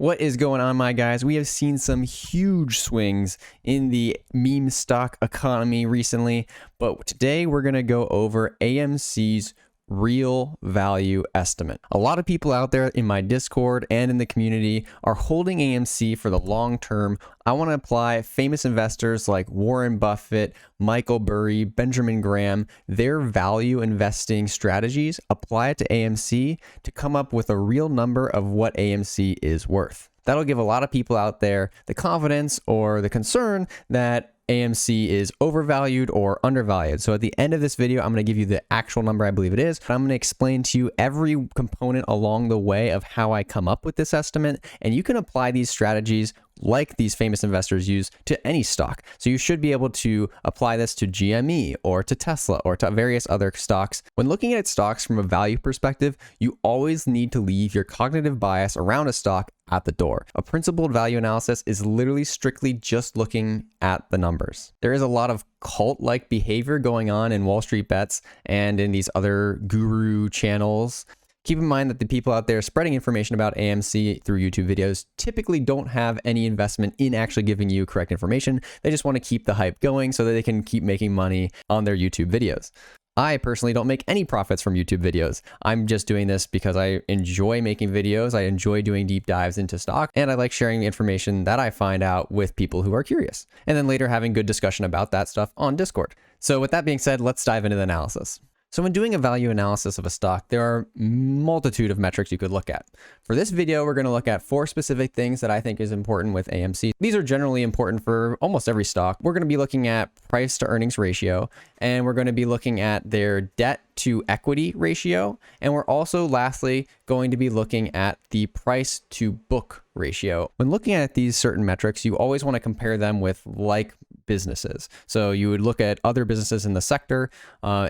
What is going on, my guys? We have seen some huge swings in the meme stock economy recently, but today we're going to go over AMC's real value estimate. A lot of people out there in my Discord and in the community are holding AMC for the long term. I want to apply famous investors like Warren Buffett, Michael Burry, Benjamin Graham, their value investing strategies, apply it to AMC to come up with a real number of what AMC is worth. That'll give a lot of people out there the confidence or the concern that AMC is overvalued or undervalued. So at the end of this video, I'm going to give you the actual number I believe it is. I'm going to explain to you every component along the way of how I come up with this estimate. And you can apply these strategies like these famous investors use to any stock. So you should be able to apply this to GME or to Tesla or to various other stocks. When looking at stocks from a value perspective, you always need to leave your cognitive bias around a stock at the door. A principled value analysis is literally strictly just looking at the numbers. There is a lot of cult-like behavior going on in Wall Street Bets and in these other guru channels. Keep in mind that the people out there spreading information about AMC through YouTube videos typically don't have any investment in actually giving you correct information. They just want to keep the hype going so that they can keep making money on their YouTube videos. I personally don't make any profits from YouTube videos. I'm just doing this because I enjoy making videos. I enjoy doing deep dives into stock, and I like sharing the information that I find out with people who are curious, and then later having good discussion about that stuff on Discord. So with that being said, let's dive into the analysis. So when doing a value analysis of a stock, there are a multitude of metrics you could look at. For this video, we're going to look at 4 specific things that I think is important with AMC. These are generally important for almost every stock. We're going to be looking at price to earnings ratio, and we're going to be looking at their debt to equity ratio. And we're also lastly going to be looking at the price to book ratio. When looking at these certain metrics, you always want to compare them with like businesses. So you would look at other businesses in the sector.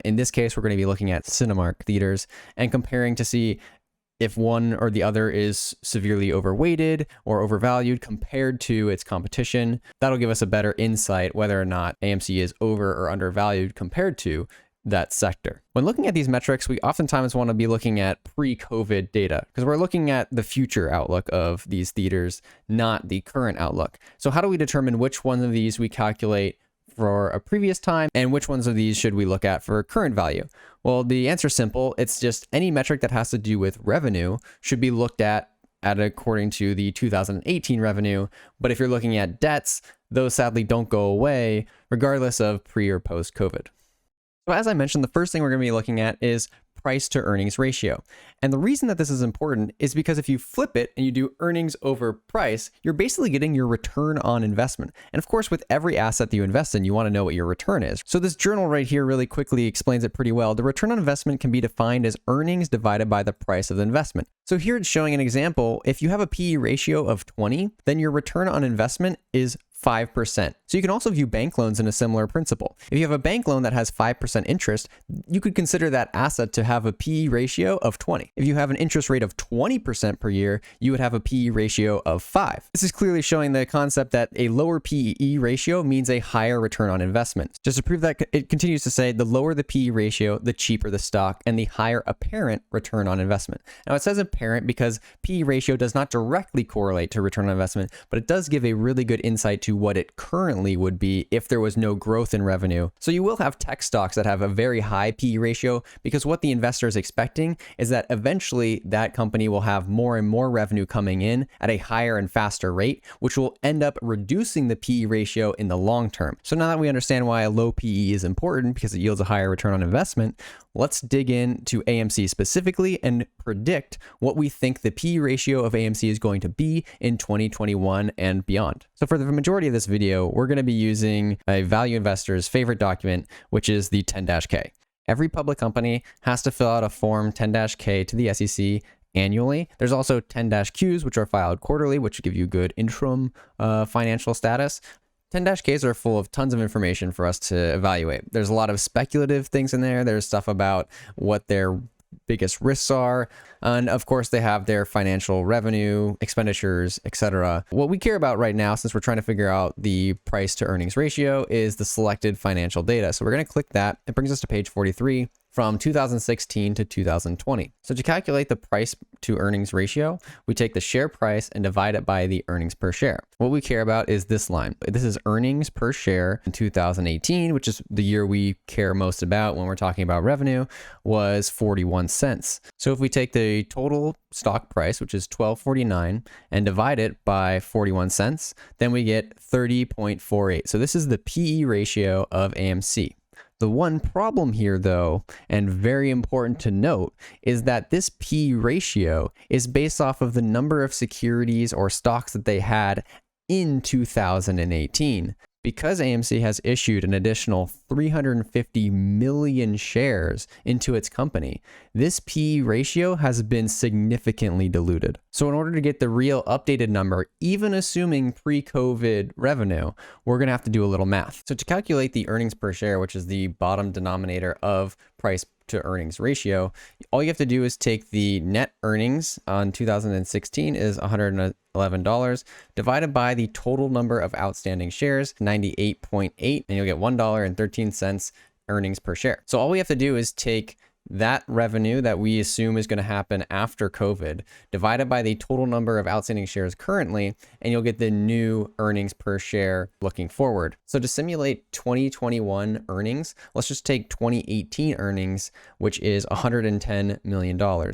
In this case, we're going to be looking at Cinemark theaters and comparing to see if one or the other is severely overweighted or overvalued compared to its competition. That'll give us a better insight whether or not AMC is over or undervalued compared to that sector. When looking at these metrics, we oftentimes want to be looking at pre-COVID data because we're looking at the future outlook of these theaters, not the current outlook. So how do we determine which one of these we calculate for a previous time and which ones of these should we look at for current value? Well, the answer is simple. It's just any metric that has to do with revenue should be looked at according to the 2018 revenue. But if you're looking at debts, those sadly don't go away regardless of pre or post COVID. So as I mentioned, the first thing we're going to be looking at is price to earnings ratio. And the reason that this is important is because if you flip it and you do earnings over price, you're basically getting your return on investment. And of course, with every asset that you invest in, you want to know what your return is. So this journal right here really quickly explains it pretty well. The return on investment can be defined as earnings divided by the price of the investment. So here it's showing an example. If you have a PE ratio of 20, then your return on investment is 5%. So you can also view bank loans in a similar principle. If you have a bank loan that has 5% interest, you could consider that asset to have a PE ratio of 20. If you have an interest rate of 20% per year, you would have a PE ratio of 5. This is clearly showing the concept that a lower PE ratio means a higher return on investment. Just to prove that, it continues to say the lower the PE ratio, the cheaper the stock and the higher apparent return on investment. Now it says apparent because PE ratio does not directly correlate to return on investment, but it does give a really good insight to what it currently would be if there was no growth in revenue. So you will have tech stocks that have a very high PE ratio because what the investor is expecting is that eventually that company will have more and more revenue coming in at a higher and faster rate, which will end up reducing the PE ratio in the long term. So now that we understand why a low PE is important because it yields a higher return on investment, let's dig into AMC specifically and predict what we think the PE ratio of AMC is going to be in 2021 and beyond. So for the majority of this video, we're going to be using a value investor's favorite document, which is the 10-K. Every public company has to fill out a form 10-K to the SEC annually. There's also 10-Qs, which are filed quarterly, which give you good interim financial status. 10-Ks are full of tons of information for us to evaluate. There's a lot of speculative things in there. There's stuff about what their biggest risks are. And of course, they have their financial revenue, expenditures, etc. What we care about right now, since we're trying to figure out the price to earnings ratio, is the selected financial data. So we're going to click that. It brings us to page 43. from 2016 to 2020. So to calculate the price to earnings ratio, we take the share price and divide it by the earnings per share. What we care about is this line. This is earnings per share in 2018, which is the year we care most about when we're talking about revenue, was 41 cents. So if we take the total stock price, which is $12.49, and divide it by 41 cents, then we get 30.48. So this is the PE ratio of AMC. The one problem here, though, and very important to note, is that this P ratio is based off of the number of securities or stocks that they had in 2018. Because AMC has issued an additional 350 million shares into its company, this PE ratio has been significantly diluted. So in order to get the real updated number, even assuming pre-COVID revenue, we're going to have to do a little math. So to calculate the earnings per share, which is the bottom denominator of price to earnings ratio, all you have to do is take the net earnings on 2016 is $111 divided by the total number of outstanding shares, 98.8, and you'll get $1.13 earnings per share. So all we have to do is take that revenue that we assume is going to happen after COVID divided by the total number of outstanding shares currently, and you'll get the new earnings per share looking forward. So to simulate 2021 earnings, let's just take 2018 earnings, which is $110 million.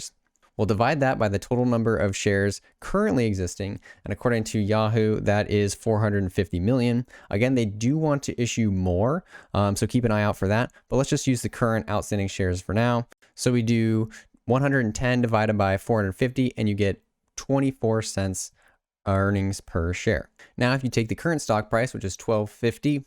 We'll divide that by the total number of shares currently existing, and according to Yahoo, that is 450 million. Again, they do want to issue more, so keep an eye out for that, but let's just use the current outstanding shares for now. So we do 110 divided by 450, and you get 24 cents earnings per share. Now, if you take the current stock price, which is $12.50,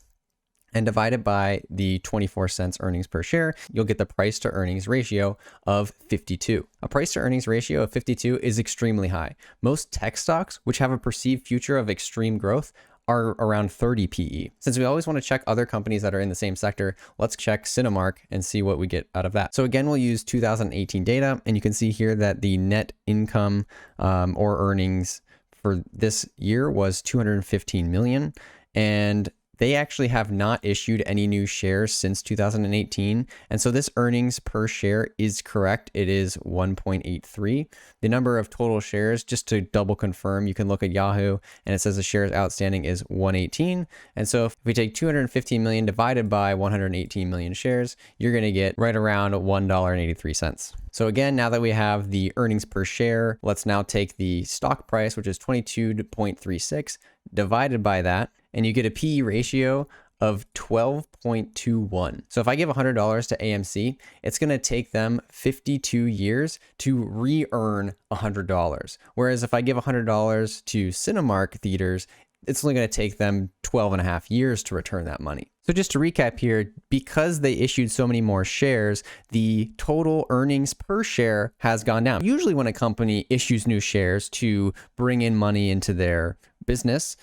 and divide it by the 24 cents earnings per share, you'll get the price to earnings ratio of 52. A price to earnings ratio of 52 is extremely high. Most tech stocks, which have a perceived future of extreme growth, are around 30 PE. Since we always want to check other companies that are in the same sector, let's check Cinemark and see what we get out of that. So again, we'll use 2018 data, and you can see here that the net income or earnings for this year was 215 million, and they actually have not issued any new shares since 2018. And so this earnings per share is correct. It is 1.83. The number of total shares, just to double confirm, you can look at Yahoo and it says the shares outstanding is 118. And so if we take 215 million divided by 118 million shares, you're going to get right around $1.83. So again, now that we have the earnings per share, let's now take the stock price, which is 22.36, divided by that, and you get a PE ratio of 12.21. So if I give $100 to AMC, it's going to take them 52 years to re-earn $100. Whereas if I give $100 to Cinemark theaters, it's only going to take them 12 and a half years to return that money. So just to recap here, because they issued so many more shares, the total earnings per share has gone down. Usually when a company issues new shares to bring in money into their business,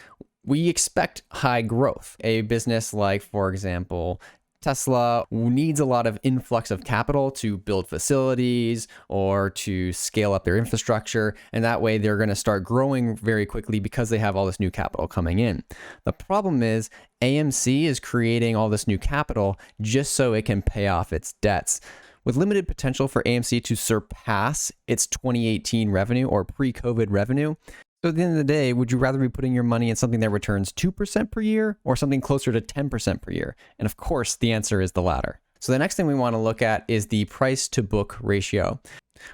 we expect high growth. A business like, for example, Tesla needs a lot of influx of capital to build facilities or to scale up their infrastructure. And that way they're going to start growing very quickly because they have all this new capital coming in. The problem is AMC is creating all this new capital just so it can pay off its debts. With limited potential for AMC to surpass its 2018 revenue or pre-COVID revenue, so at the end of the day, would you rather be putting your money in something that returns 2% per year or something closer to 10% per year? And of course, the answer is the latter. So the next thing we want to look at is the price to book ratio.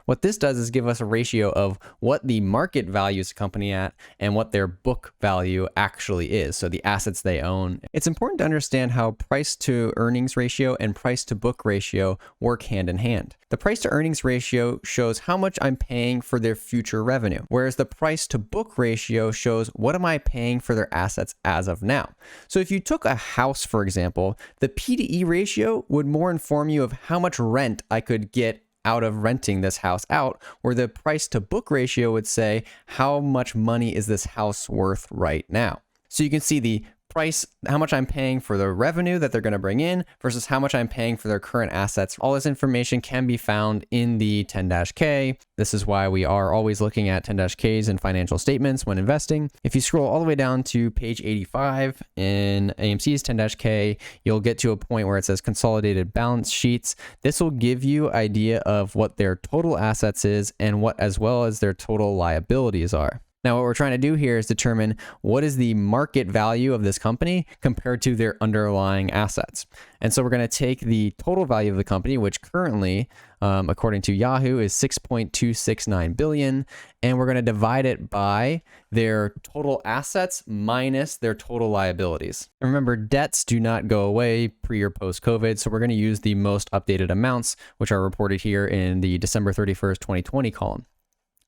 What this does is give us a ratio of what the market values a company at and what their book value actually is, so the assets they own. It's important to understand how price to earnings ratio and price to book ratio work hand in hand. The price to earnings ratio shows how much I'm paying for their future revenue, whereas the price to book ratio shows what am I paying for their assets as of now. So if you took a house, for example, the P to E ratio would more inform you of how much rent I could get out of renting this house out, where the price to book ratio would say how much money is this house worth right now. So you can see the price, how much I'm paying for the revenue that they're going to bring in versus how much I'm paying for their current assets. All this information can be found in the 10-K. This is why we are always looking at 10-Ks and financial statements when investing. If you scroll all the way down to page 85 in AMC's 10-K, you'll get to a point where it says consolidated balance sheets. This will give you an idea of what their total assets is and what as well as their total liabilities are. Now, what we're trying to do here is determine what is the market value of this company compared to their underlying assets. And so we're going to take the total value of the company, which currently, according to Yahoo, is $6.269 billion, and we're going to divide it by their total assets minus their total liabilities. And remember, debts do not go away pre or post COVID, so we're going to use the most updated amounts, which are reported here in the December 31st, 2020 column.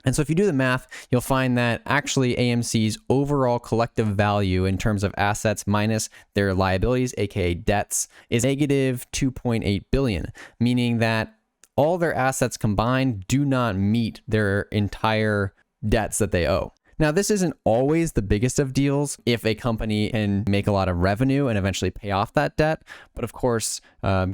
And so if you do the math, you'll find that actually AMC's overall collective value in terms of assets minus their liabilities, aka debts, is negative $2.8 billion, meaning that all their assets combined do not meet their entire debts that they owe. Now, this isn't always the biggest of deals if a company can make a lot of revenue and eventually pay off that debt. But of course,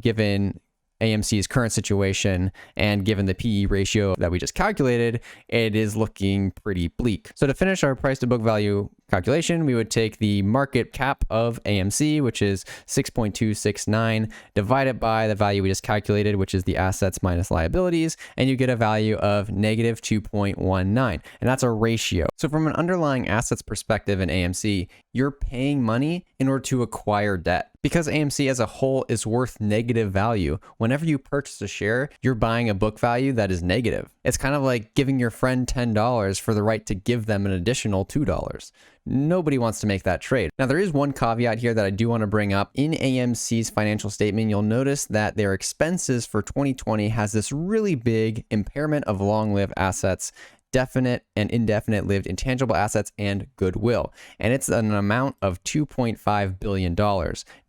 given AMC's current situation and given the PE ratio that we just calculated, it is looking pretty bleak. So to finish our price to book value calculation, we would take the market cap of AMC, which is 6.269, divided by the value we just calculated, which is the assets minus liabilities, and you get a value of negative 2.19, and that's a ratio. So from an underlying assets perspective in AMC, you're paying money in order to acquire debt. Because AMC as a whole is worth negative value, whenever you purchase a share, you're buying a book value that is negative. It's kind of like giving your friend $10 for the right to give them an additional $2. Nobody wants to make that trade. Now, there is one caveat here that I do want to bring up. In AMC's financial statement, you'll notice that their expenses for 2020 has this really big impairment of long-lived assets, definite and indefinite lived intangible assets, and goodwill. And it's an amount of $2.5 billion.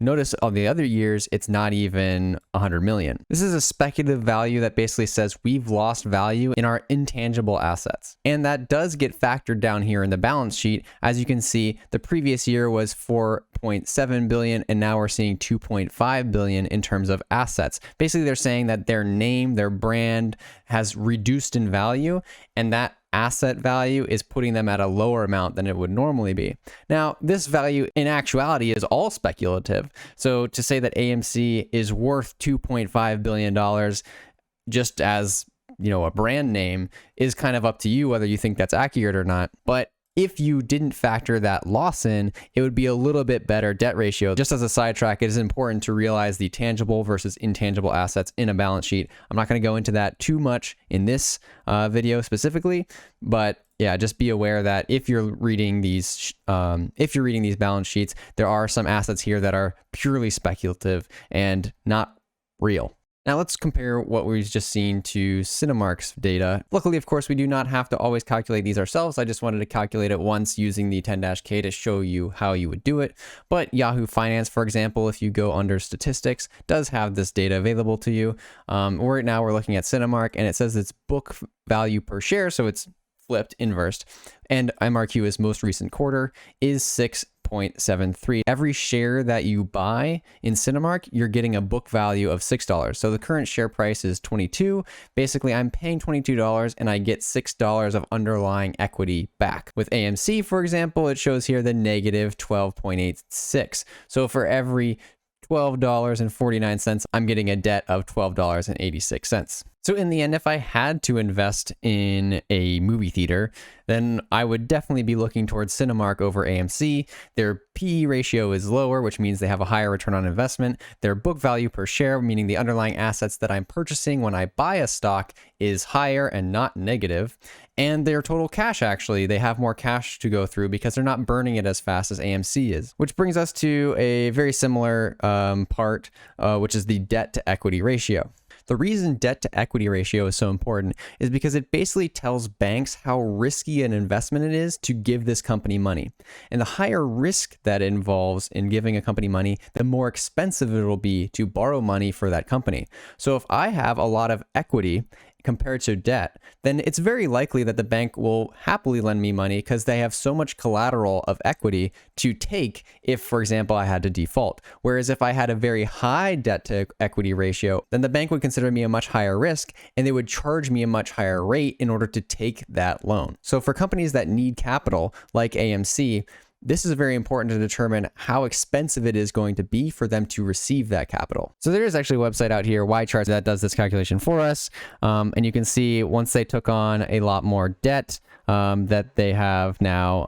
Notice on the other years, it's not even 100 million. This is a speculative value that basically says we've lost value in our intangible assets. And that does get factored down here in the balance sheet. As you can see, the previous year was 4.7 billion, and now we're seeing 2.5 billion in terms of assets. Basically, they're saying that their name, their brand has reduced in value, and that asset value is putting them at a lower amount than it would normally be. Now, this value in actuality is all speculative. So to say that AMC is worth $2.5 billion just as, a brand name is kind of up to you whether you think that's accurate or not. But if you didn't factor that loss in, it would be a little bit better debt ratio. Just as a sidetrack, it is important to realize the tangible versus intangible assets in a balance sheet. I'm not going to go into that too much in this video specifically, but yeah, just be aware that if you're reading these balance sheets, there are some assets here that are purely speculative and not real. Now let's compare what we've just seen to Cinemark's data. Luckily, of course, we do not have to always calculate these ourselves. I just wanted to calculate it once using the 10-K to show you how you would do it. But Yahoo Finance, for example, if you go under statistics, does have this data available to you. Right now we're looking at Cinemark, and it says it's book value per share, so it's flipped, inversed. And MRQ's most recent quarter is 6.73. Every share that you buy in Cinemark, you're getting a book value of $6. So the current share price is $22. Basically, I'm paying $22 and I get $6 of underlying equity back. With AMC, for example, it shows here the negative 12.86. So for every $12.49, I'm getting a debt of $12.86. So in the end, if I had to invest in a movie theater, then I would definitely be looking towards Cinemark over AMC. Their PE ratio is lower, which means they have a higher return on investment. Their book value per share, meaning the underlying assets that I'm purchasing when I buy a stock, is higher and not negative. And their total cash, actually, they have more cash to go through because they're not burning it as fast as AMC is. Which brings us to a very similar part, which is the debt to equity ratio. The reason debt to equity ratio is so important is because it basically tells banks how risky an investment it is to give this company money. And the higher risk that it involves in giving a company money, the more expensive it will be to borrow money for that company. So if I have a lot of equity compared to debt, then it's very likely that the bank will happily lend me money because they have so much collateral of equity to take if, for example, I had to default. Whereas if I had a very high debt to equity ratio, then the bank would consider me a much higher risk and they would charge me a much higher rate in order to take that loan. So for companies that need capital like AMC, this is very important to determine how expensive it is going to be for them to receive that capital. So there is actually a website out here, YCharts, that does this calculation for us. And you can see once they took on a lot more debt, that they have now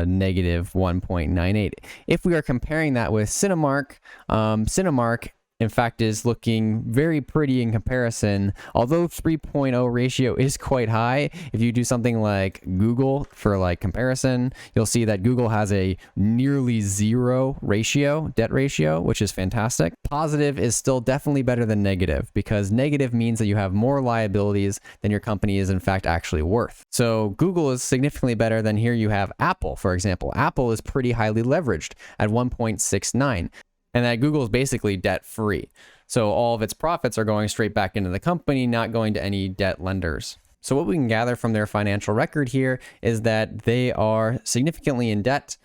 negative 1.98. If we are comparing that with Cinemark, Cinemark in fact is looking very pretty in comparison. Although 3.0 ratio is quite high, if you do something like Google for like comparison, you'll see that Google has a nearly 0 ratio, debt ratio, which is fantastic. Positive is still definitely better than negative, because negative means that you have more liabilities than your company is in fact actually worth. So Google is significantly better than here you have Apple, for example. Apple is pretty highly leveraged at 1.69. And that Google is basically debt free. So all of its profits are going straight back into the company, not going to any debt lenders. So what we can gather from their financial record here is that they are significantly in debt,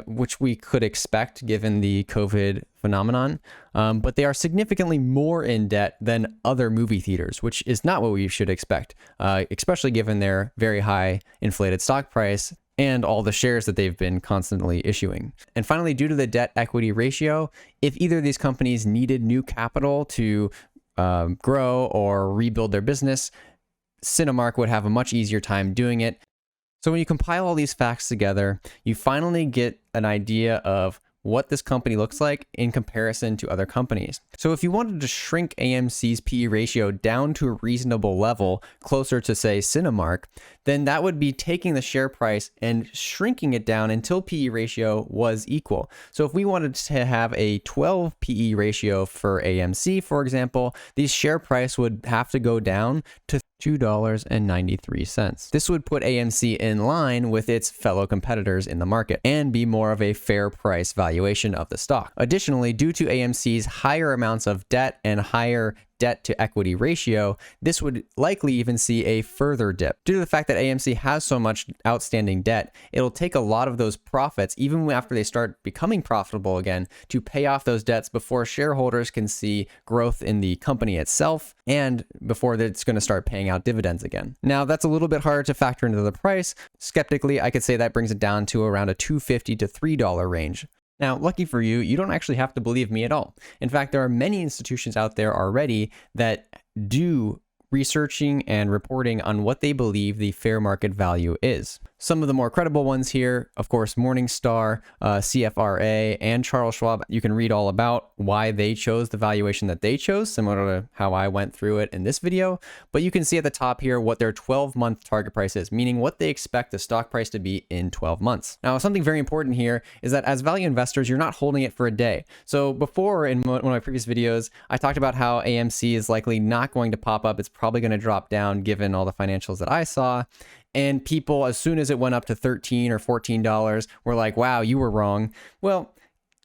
which we could expect given the COVID phenomenon. But they are significantly more in debt than other movie theaters, which is not what we should expect, especially given their very high inflated stock price and all the shares that they've been constantly issuing. And finally, due to the debt equity ratio, if either of these companies needed new capital to grow or rebuild their business, Cinemark would have a much easier time doing it. So when you compile all these facts together, you finally get an idea of what this company looks like in comparison to other companies. So if you wanted to shrink AMC's PE ratio down to a reasonable level, closer to say Cinemark, then that would be taking the share price and shrinking it down until PE ratio was equal. So if we wanted to have a 12 PE ratio for AMC, for example, the share price would have to go down to $2.93. This would put AMC in line with its fellow competitors in the market and be more of a fair price valuation of the stock. Additionally, due to AMC's higher amounts of debt and higher debt to equity ratio, this would likely even see a further dip. Due to the fact that AMC has so much outstanding debt, it'll take a lot of those profits, even after they start becoming profitable again, to pay off those debts before shareholders can see growth in the company itself and before it's going to start paying out dividends again. Now, that's a little bit harder to factor into the price. Skeptically, I could say that brings it down to around a $2.50 to $3 range. Now, lucky for you, you don't actually have to believe me at all. In fact, there are many institutions out there already that do researching and reporting on what they believe the fair market value is. Some of the more credible ones here, of course, Morningstar, CFRA, and Charles Schwab. You can read all about why they chose the valuation that they chose, similar to how I went through it in this video. But you can see at the top here what their 12-month target price is, meaning what they expect the stock price to be in 12 months. Now, something very important here is that as value investors, you're not holding it for a day. So before, in one of my previous videos, I talked about how AMC is likely not going to pop up. It's probably going to drop down given all the financials that I saw. And people, as soon as it went up to $13 or $14, were like, wow, you were wrong. Well,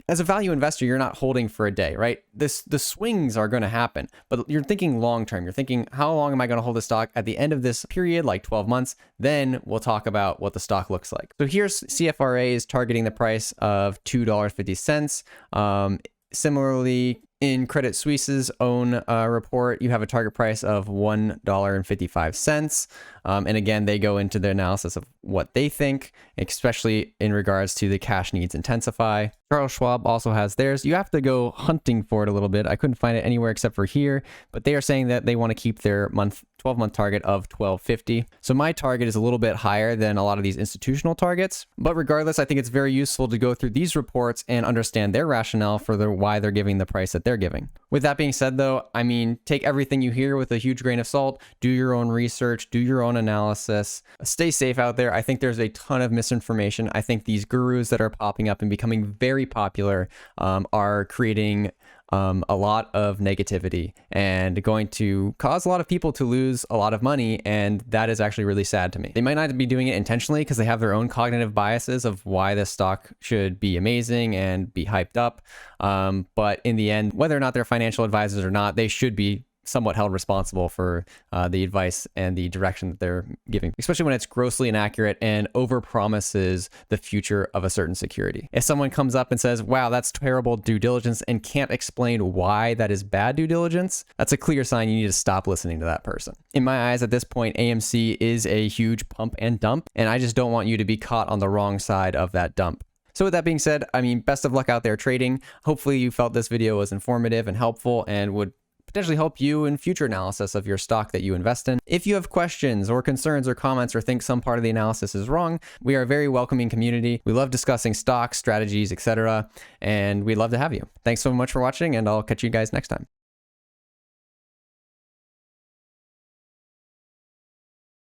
as a value investor, you're not holding for a day, right? The swings are going to happen, but you're thinking long term. You're thinking, how long am I going to hold the stock? At the end of this period, like 12 months, then we'll talk about what the stock looks like. So here's CFRA is targeting the price of $2.50. Similarly, in Credit Suisse's own report, you have a target price of $1.55. And again, they go into the analysis of what they think, especially in regards to the cash needs intensify. Charles Schwab also has theirs. You have to go hunting for it a little bit. I couldn't find it anywhere except for here, but they are saying that they want to keep their 12-month target of $12.50. So my target is a little bit higher than a lot of these institutional targets, but regardless, I think it's very useful to go through these reports and understand their rationale for why they're giving the price that they're giving. With that being said, though, I mean, take everything you hear with a huge grain of salt, do your own research, do your own analysis, stay safe out there. I think there's a ton of misinformation. I think these gurus that are popping up and becoming very popular are creating a lot of negativity and going to cause a lot of people to lose a lot of money. And that is actually really sad to me. They might not be doing it intentionally because they have their own cognitive biases of why this stock should be amazing and be hyped up. But in the end, whether or not they're financial advisors or not, they should be somewhat held responsible for the advice and the direction that they're giving, especially when it's grossly inaccurate and overpromises the future of a certain security. If someone comes up and says, wow, that's terrible due diligence, and can't explain why that is bad due diligence, that's a clear sign you need to stop listening to that person. In my eyes, at this point, AMC is a huge pump and dump, and I just don't want you to be caught on the wrong side of that dump. So with that being said, I mean, best of luck out there trading. Hopefully you felt this video was informative and helpful and would potentially help you in future analysis of your stock that you invest in. If you have questions or concerns or comments or think some part of the analysis is wrong, we are a very welcoming community. We love discussing stocks, strategies, etc. And we'd love to have you. Thanks so much for watching, and I'll catch you guys next time.